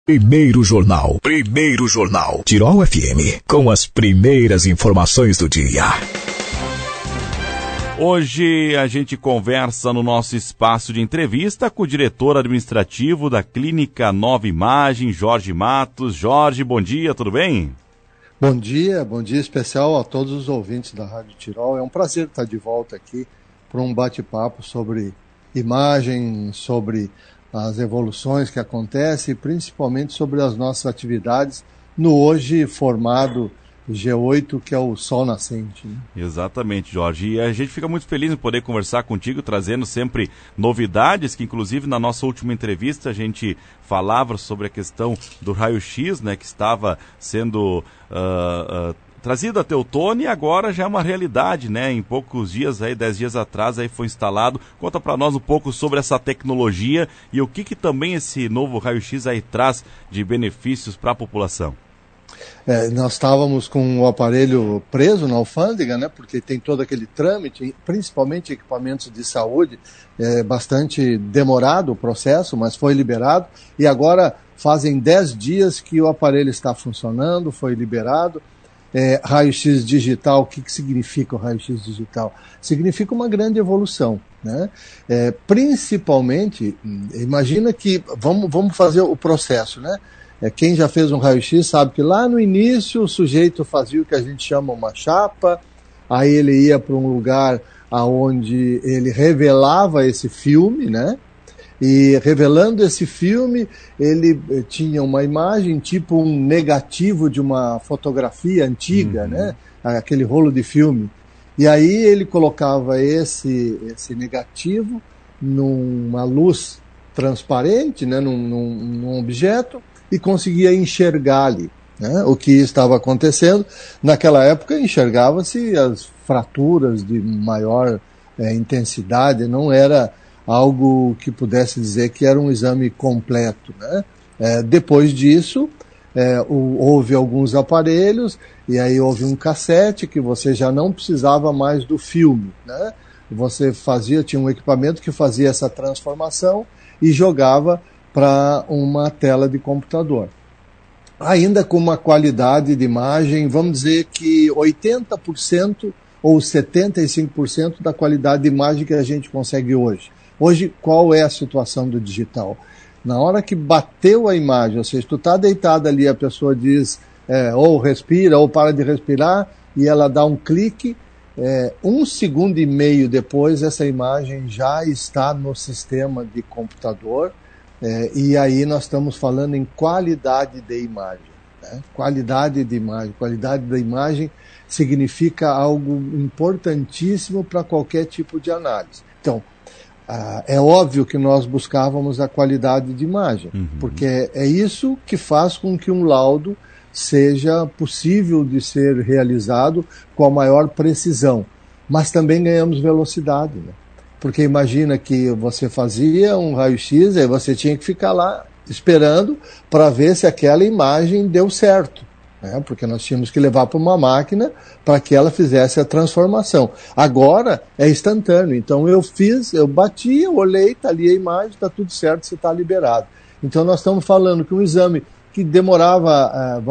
Primeiro Jornal. Primeiro Jornal. Tirol FM. Com as primeiras informações do dia. Hoje a gente conversa no nosso espaço de entrevista com o diretor administrativo da Clínica Nova Imagem, Jorge Matos. Jorge, bom dia, tudo bem? Bom dia especial a todos os ouvintes da Rádio Tirol. É um prazer estar de volta aqui para um bate-papo sobre imagem, sobre as evoluções que acontecem e principalmente sobre as nossas atividades no hoje formado G8, que é o Sol Nascente. Né? Exatamente, Jorge. E a gente fica muito feliz em poder conversar contigo, trazendo sempre novidades, que inclusive na nossa última entrevista a gente falava sobre a questão do raio-x, né, que estava sendo trazido até outono e agora já é uma realidade, né? Em poucos dias, 10 dias atrás, aí foi instalado. Conta para nós um pouco sobre essa tecnologia e o que também esse novo raio-x aí traz de benefícios para a população. Nós estávamos com o aparelho preso na alfândega, né? Porque tem todo aquele trâmite, principalmente equipamentos de saúde, bastante demorado o processo, mas foi liberado. E agora fazem 10 dias que o aparelho está funcionando, foi liberado. Raio-x digital, o que significa o raio-x digital? Significa uma grande evolução, né? Principalmente, imagina que, vamos fazer o processo, né? Quem já fez um raio-x sabe que lá no início o sujeito fazia o que a gente chama uma chapa, aí ele ia para um lugar onde ele revelava esse filme, né? E revelando esse filme, ele tinha uma imagem, tipo um negativo de uma fotografia antiga, né? Aquele rolo de filme. E aí ele colocava esse negativo numa luz transparente, né? num objeto, e conseguia enxergar ali, né? O que estava acontecendo. Naquela época enxergava-se as fraturas de maior intensidade, não era algo que pudesse dizer que era um exame completo, né? Depois disso, houve alguns aparelhos, e aí houve um cassete que você já não precisava mais do filme, né? Você tinha um equipamento que fazia essa transformação e jogava para uma tela de computador. Ainda com uma qualidade de imagem, vamos dizer que 80% ou 75% da qualidade de imagem que a gente consegue hoje. Hoje, qual é a situação do digital? Na hora que bateu a imagem, ou seja, tu está deitado ali, a pessoa diz ou respira ou para de respirar, e ela dá um clique, 1,5 segundo depois essa imagem já está no sistema de computador, e aí nós estamos falando em qualidade de imagem. Né? Qualidade de imagem. Qualidade da imagem significa algo importantíssimo para qualquer tipo de análise. Então, é óbvio que nós buscávamos a qualidade de imagem, porque é isso que faz com que um laudo seja possível de ser realizado com a maior precisão. Mas também ganhamos velocidade, né? Porque imagina que você fazia um raio-x e você tinha que ficar lá esperando para ver se aquela imagem deu certo, né? Porque nós tínhamos que levar para uma máquina para que ela fizesse a transformação. Agora é instantâneo, então eu bati, eu olhei, está ali a imagem, está tudo certo, você está liberado. Então nós estamos falando que um exame que demorava,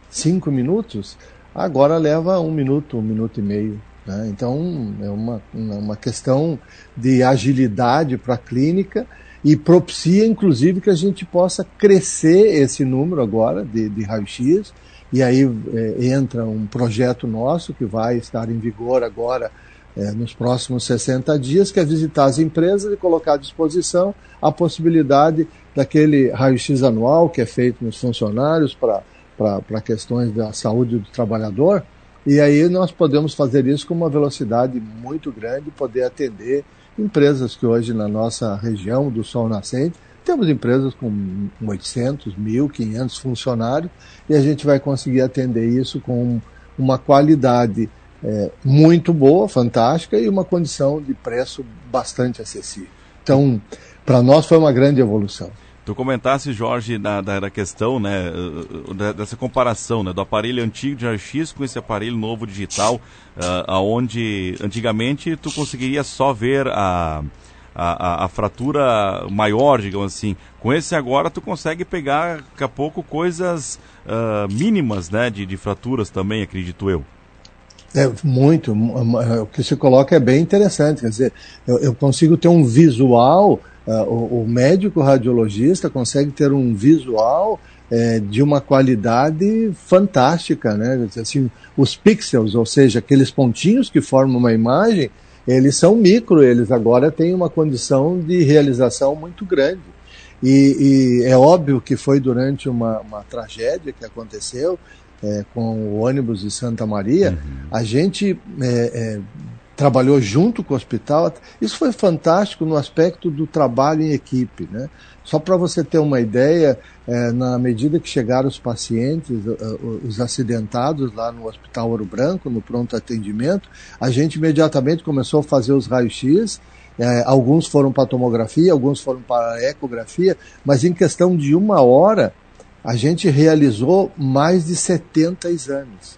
5 minutos, agora leva 1 minuto, 1 minuto e meio. Né? Então é uma questão de agilidade para a clínica e propicia, inclusive, que a gente possa crescer esse número agora de raio-x, e aí entra um projeto nosso que vai estar em vigor agora nos próximos 60 dias, que é visitar as empresas e colocar à disposição a possibilidade daquele raio-x anual que é feito nos funcionários para questões da saúde do trabalhador, e aí nós podemos fazer isso com uma velocidade muito grande, poder atender empresas que hoje na nossa região do Sol Nascente, temos empresas com 800, 1.500 funcionários, e a gente vai conseguir atender isso com uma qualidade muito boa, fantástica, e uma condição de preço bastante acessível. Então, para nós foi uma grande evolução. Tu comentasse, Jorge, da questão, né, dessa comparação, né, do aparelho antigo de raio-x com esse aparelho novo digital, onde antigamente tu conseguiria só ver a a fratura maior, digamos assim. Com esse agora tu consegue pegar daqui a pouco coisas mínimas, né, de fraturas também, acredito eu. Muito. O que se coloca é bem interessante. Quer dizer, eu consigo ter um visual, o médico radiologista consegue ter um visual de uma qualidade fantástica, né? Assim, os pixels, ou seja, aqueles pontinhos que formam uma imagem, eles são micro, eles agora têm uma condição de realização muito grande. E é óbvio que foi durante uma tragédia que aconteceu com o ônibus de Santa Maria. A gente trabalhou junto com o hospital. Isso foi fantástico no aspecto do trabalho em equipe, né? Só para você ter uma ideia, na medida que chegaram os pacientes, os acidentados lá no Hospital Ouro Branco, no pronto atendimento, a gente imediatamente começou a fazer os raios-x. Alguns foram para tomografia, alguns foram para ecografia, mas em questão de 1 hora, a gente realizou mais de 70 exames.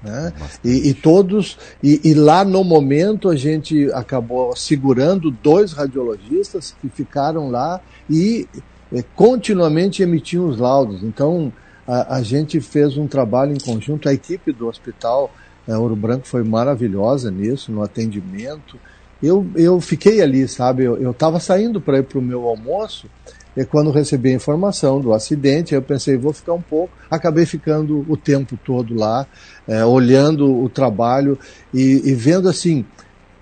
Né? E lá no momento a gente acabou segurando 2 radiologistas que ficaram lá e continuamente emitiam os laudos. Então a gente fez um trabalho em conjunto, a equipe do Hospital Ouro Branco foi maravilhosa nisso, no atendimento. Eu fiquei ali, sabe, eu estava saindo para ir para o meu almoço, e quando recebi a informação do acidente, eu pensei, vou ficar um pouco. Acabei ficando o tempo todo lá, olhando o trabalho e vendo assim,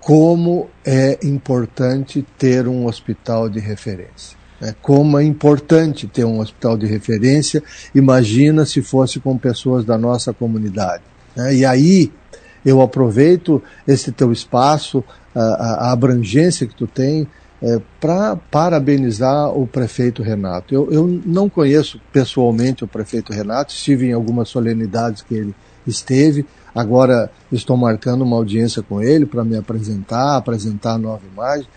como é importante ter um hospital de referência. Como é importante ter um hospital de referência, imagina se fosse com pessoas da nossa comunidade. E aí, eu aproveito esse teu espaço, a abrangência que tu tem, para parabenizar o prefeito Renato. Eu não conheço pessoalmente o prefeito Renato, estive em algumas solenidades que ele esteve, agora estou marcando uma audiência com ele para me apresentar a nova imagem,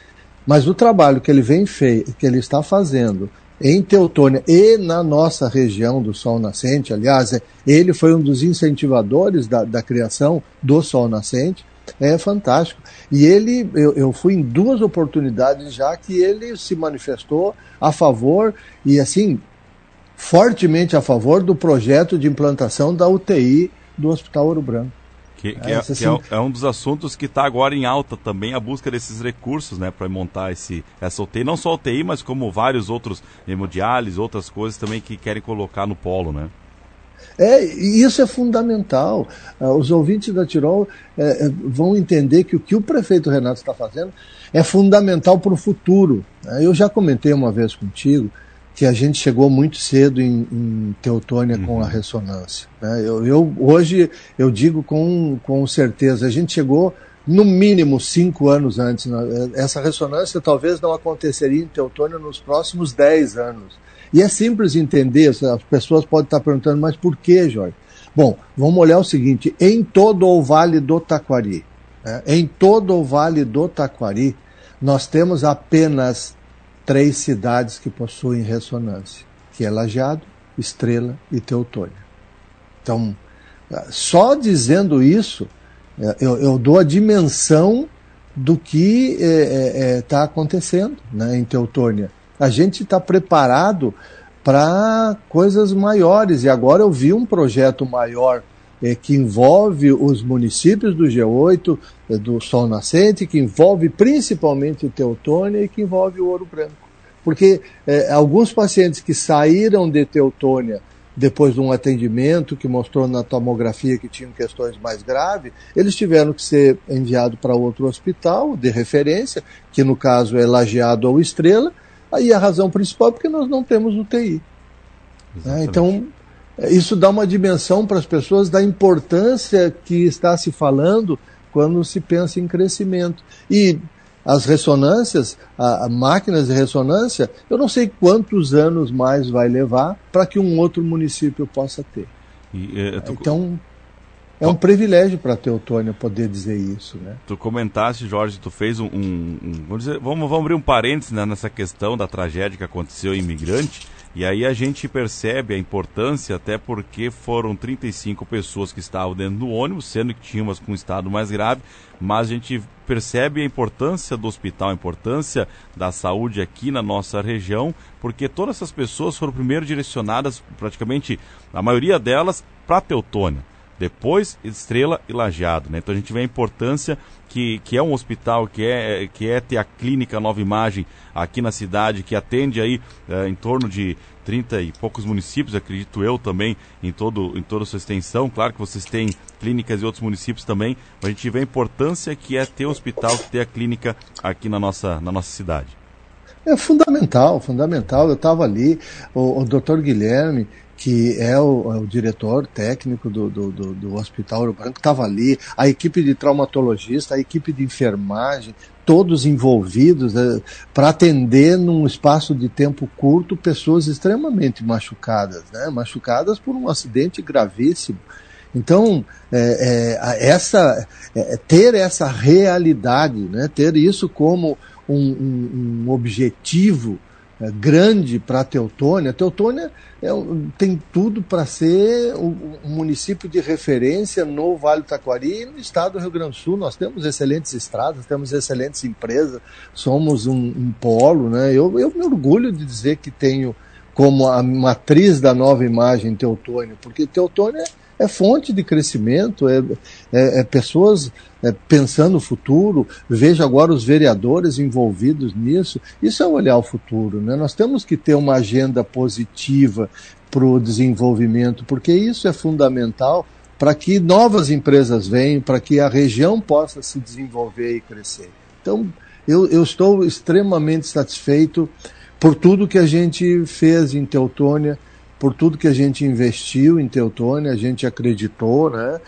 mas o trabalho que que ele está fazendo em Teutônia e na nossa região do Sol Nascente, aliás, ele foi um dos incentivadores da criação do Sol Nascente, é fantástico. E eu fui em 2 oportunidades já que ele se manifestou a favor, e assim, fortemente a favor do projeto de implantação da UTI do Hospital Ouro Branco. Que é um dos assuntos que está agora em alta também, a busca desses recursos, né, para montar essa UTI, não só a UTI, mas como vários outros hemodiálise, outras coisas também que querem colocar no polo, né? E isso é fundamental. Os ouvintes da Tirol vão entender que o que o prefeito Renato está fazendo é fundamental para o futuro. Eu já comentei uma vez contigo que a gente chegou muito cedo em Teutônia com a ressonância. Hoje eu digo com certeza, a gente chegou no mínimo 5 anos antes. Essa ressonância talvez não aconteceria em Teutônia nos próximos 10 anos. E é simples entender, as pessoas podem estar perguntando, mas por que, Jorge? Bom, vamos olhar o seguinte, em todo o Vale do Taquari, nós temos apenas 3 cidades que possuem ressonância, que é Lajeado, Estrela e Teutônia. Então, só dizendo isso, eu dou a dimensão do que está acontecendo, né, em Teutônia. A gente está preparado para coisas maiores, e agora eu vi um projeto maior que envolve os municípios do G8, do Sol Nascente, que envolve principalmente Teutônia e que envolve o Ouro Branco. Porque alguns pacientes que saíram de Teutônia depois de um atendimento que mostrou na tomografia que tinham questões mais graves, eles tiveram que ser enviados para outro hospital de referência, que no caso é Lajeado ou Estrela. Aí a razão principal é porque nós não temos UTI. Então, isso dá uma dimensão para as pessoas da importância que está se falando quando se pensa em crescimento. E as ressonâncias, as máquinas de ressonância, eu não sei quantos anos mais vai levar para que um outro município possa ter. Então, é um privilégio para a Teutônia poder dizer isso, né? Tu comentaste, Jorge, tu fez vamos abrir um parênteses, né, nessa questão da tragédia que aconteceu em Imigrante, E aí a gente percebe a importância, até porque foram 35 pessoas que estavam dentro do ônibus, sendo que tinha umas com um estado mais grave, mas a gente percebe a importância do hospital, a importância da saúde aqui na nossa região, porque todas essas pessoas foram primeiro direcionadas, praticamente a maioria delas, para Teutônia. Depois Estrela e Lajeado, né? Então a gente vê a importância que é um hospital, que é ter a clínica Nova Imagem aqui na cidade, que atende aí em torno de 30 e poucos municípios, acredito eu também, em toda a sua extensão. Claro que vocês têm clínicas em outros municípios também, mas a gente vê a importância que é ter o hospital, ter a clínica aqui na nossa cidade. É fundamental. Eu estava ali, o Dr. Guilherme, que é o diretor técnico do Hospital Ouro Branco, estava ali, a equipe de traumatologista, a equipe de enfermagem, todos envolvidos para atender num espaço de tempo curto pessoas extremamente machucadas, né? Machucadas por um acidente gravíssimo. Então, ter essa realidade, né? Ter isso como um objetivo grande para a Teutônia. Teutônia tem tudo para ser um município de referência no Vale do Taquari e no estado do Rio Grande do Sul. Nós temos excelentes estradas, temos excelentes empresas, somos um polo, né? Eu me orgulho de dizer que tenho como a matriz da Nova Imagem Teutônia, porque Teutônia é fonte de crescimento, pessoas pensando no futuro. Veja agora os vereadores envolvidos nisso. Isso é olhar o futuro, né? Nós temos que ter uma agenda positiva para o desenvolvimento, porque isso é fundamental para que novas empresas venham, para que a região possa se desenvolver e crescer. Então, eu estou extremamente satisfeito por tudo que a gente fez em Teutônia, por tudo que a gente investiu em Teutônia, a gente acreditou, né?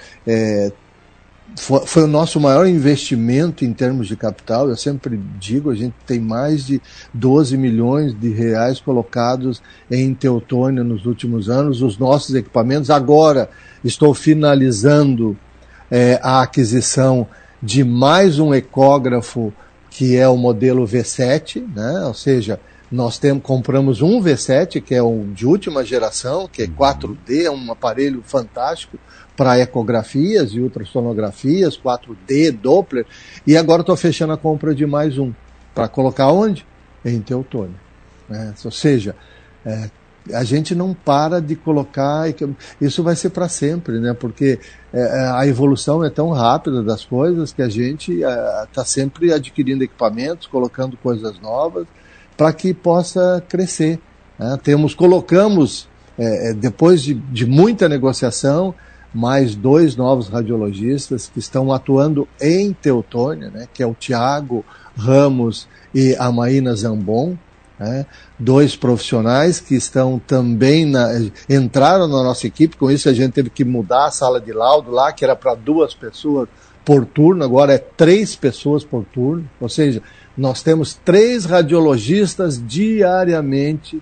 Foi o nosso maior investimento em termos de capital. Eu sempre digo, a gente tem mais de 12 milhões de reais colocados em Teutônia nos últimos anos, os nossos equipamentos. Agora estou finalizando a aquisição de mais um ecógrafo, que é o modelo V7, né? Ou seja, nós compramos um V7, que é um de última geração, que é 4D, é um aparelho fantástico para ecografias e ultrassonografias, 4D, Doppler, e agora estou fechando a compra de mais um, para colocar onde? Em Teutônia. Ou seja, a gente não para de colocar, isso vai ser para sempre, né? Porque a evolução é tão rápida das coisas que a gente está sempre adquirindo equipamentos, colocando coisas novas, para que possa crescer. Né? Colocamos, depois de muita negociação, mais 2 novos radiologistas que estão atuando em Teutônia, né? Que é o Tiago Ramos e a Maína Zambon, né? 2 profissionais que estão também entraram na nossa equipe. Com isso a gente teve que mudar a sala de laudo lá, que era para 2 pessoas por turno, agora é 3 pessoas por turno, ou seja, nós temos 3 radiologistas diariamente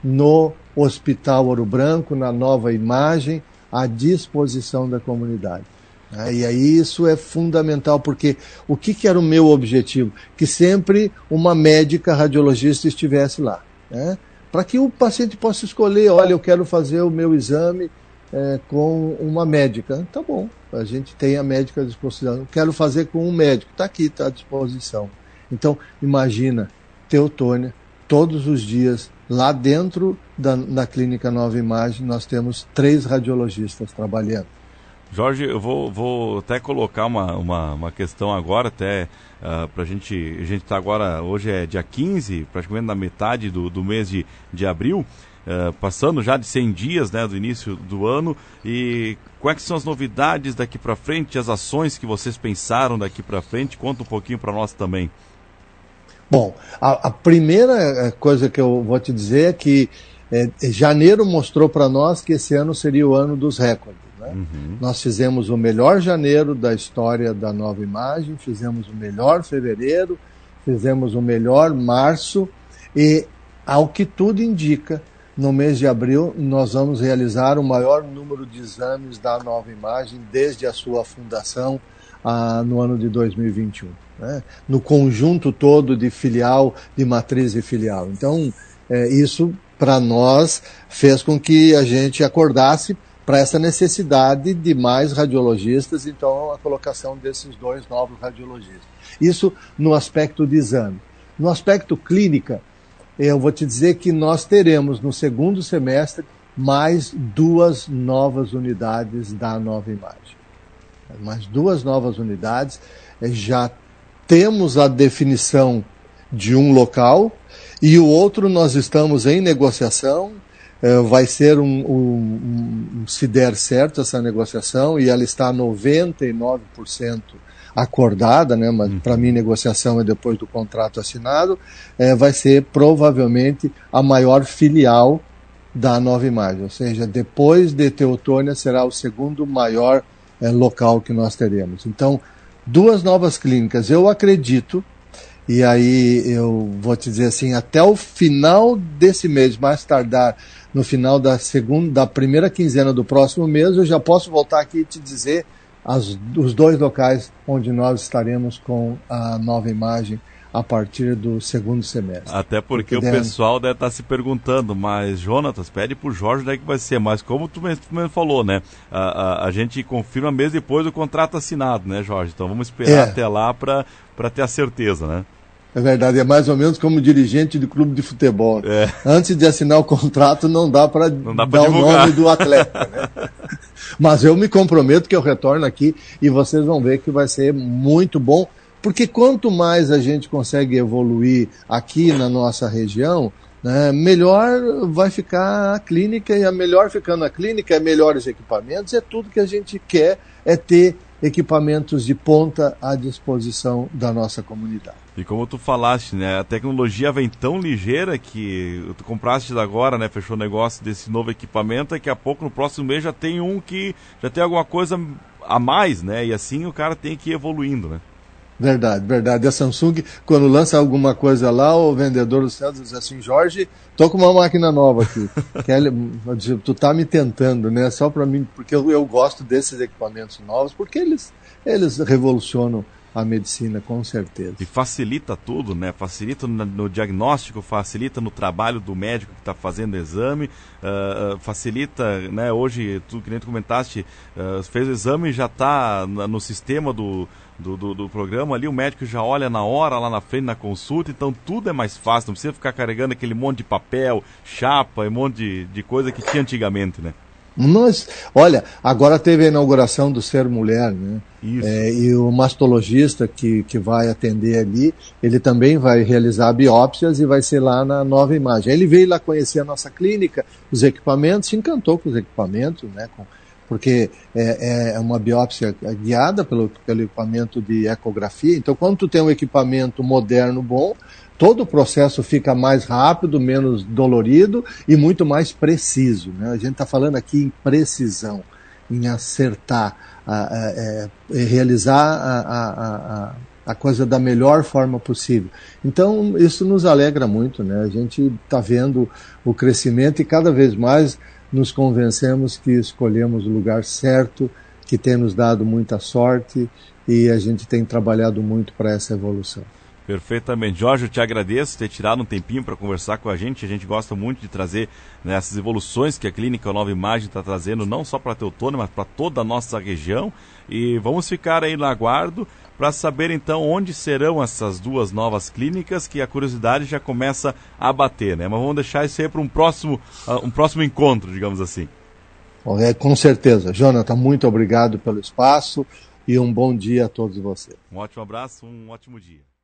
no Hospital Ouro Branco, na Nova Imagem, à disposição da comunidade. E aí isso é fundamental, porque o que era o meu objetivo? Que sempre uma médica radiologista estivesse lá, né? Para que o paciente possa escolher, olha, eu quero fazer o meu exame com uma médica. Tá bom, a gente tem a médica à disposição. Eu quero fazer com um médico, está aqui, está à disposição. Então, imagina, Teutônia, todos os dias, lá dentro da Clínica Nova Imagem, nós temos 3 radiologistas trabalhando. Jorge, eu vou até colocar uma questão agora, até para a gente está agora, hoje é dia 15, praticamente na metade do mês de abril, passando já de 100 dias, né, do início do ano, e quais são as novidades daqui para frente, as ações que vocês pensaram daqui para frente? Conta um pouquinho para nós também. Bom, a primeira coisa que eu vou te dizer é que janeiro mostrou para nós que esse ano seria o ano dos recordes. Né? Uhum. Nós fizemos o melhor janeiro da história da Nova Imagem, fizemos o melhor fevereiro, fizemos o melhor março e, ao que tudo indica, no mês de abril nós vamos realizar o maior número de exames da Nova Imagem desde a sua fundação no ano de 2021. Né? No conjunto todo de filial, de matriz e filial. Então, isso para nós, fez com que a gente acordasse para essa necessidade de mais radiologistas, então a colocação desses 2 novos radiologistas. Isso no aspecto de exame. No aspecto clínica, eu vou te dizer que nós teremos no segundo semestre mais 2 novas unidades da Nova Imagem. Mais 2 novas unidades, já temos a definição de um local e o outro nós estamos em negociação. Vai ser se der certo essa negociação, e ela está 99% acordada, né? Mas para mim negociação é depois do contrato assinado, vai ser provavelmente a maior filial da Nova Imagem, ou seja, depois de Teutônia será o segundo maior local que nós teremos. Então, 2 novas clínicas, eu acredito. E aí eu vou te dizer assim, até o final desse mês, mais tardar no final da primeira quinzena do próximo mês, eu já posso voltar aqui e te dizer os 2 locais onde nós estaremos com a Nova Imagem a partir do segundo semestre. Até porque o pessoal deve estar se perguntando, mas Jonatas, pede pro Jorge onde é que vai ser, mas como tu mesmo falou, né, a gente confirma mês depois do contrato assinado, né, Jorge? Então vamos esperar até lá para ter a certeza, né? É verdade, é mais ou menos como dirigente de clube de futebol. Antes de assinar o contrato não dá para dar o nome do atleta, né? Mas eu me comprometo que eu retorno aqui e vocês vão ver que vai ser muito bom, porque quanto mais a gente consegue evoluir aqui na nossa região, né, melhor vai ficar a clínica, e a melhor ficando a clínica, melhores equipamentos, tudo que a gente quer é ter equipamentos de ponta à disposição da nossa comunidade. E como tu falaste, né, a tecnologia vem tão ligeira que tu compraste agora, né, fechou o negócio desse novo equipamento, daqui a pouco no próximo mês já tem um que já tem alguma coisa a mais, né, e assim o cara tem que ir evoluindo, né. Verdade, verdade. A Samsung, quando lança alguma coisa lá, o vendedor do céu diz assim, Jorge, tô com uma máquina nova aqui. Tu tá me tentando, né? Só para mim, porque eu gosto desses equipamentos novos, porque eles revolucionam a medicina, com certeza. E facilita tudo, né? Facilita no diagnóstico, facilita no trabalho do médico que está fazendo o exame, facilita, né? Hoje, tu, que nem tu comentaste, fez o exame e já está no sistema do programa ali, o médico já olha na hora, lá na frente, na consulta, então tudo é mais fácil, não precisa ficar carregando aquele monte de papel, chapa, um monte de coisa que tinha antigamente, né? Mas, olha, agora teve a inauguração do Ser Mulher, né? Isso. E o mastologista que vai atender ali, ele também vai realizar biópsias e vai ser lá na Nova Imagem. Ele veio lá conhecer a nossa clínica, os equipamentos, se encantou com os equipamentos, né? Porque é uma biópsia guiada pelo equipamento de ecografia. Então, quando tu tem um equipamento moderno bom, todo o processo fica mais rápido, menos dolorido e muito mais preciso, né? A gente está falando aqui em precisão, em acertar, realizar a coisa da melhor forma possível. Então, isso nos alegra muito, né? A gente está vendo o crescimento e cada vez mais nos convencemos que escolhemos o lugar certo, que tem nos dado muita sorte e a gente tem trabalhado muito para essa evolução. Perfeitamente. Jorge, eu te agradeço ter tirado um tempinho para conversar com a gente gosta muito de trazer, né, essas evoluções que a Clínica Nova Imagem está trazendo, não só para Teutônia, mas para toda a nossa região. E vamos ficar aí no aguardo para saber então onde serão essas 2 novas clínicas, que a curiosidade já começa a bater, né? Mas vamos deixar isso aí para um próximo encontro, digamos assim. Com certeza. Jonathan, muito obrigado pelo espaço e um bom dia a todos vocês. Um ótimo abraço, um ótimo dia.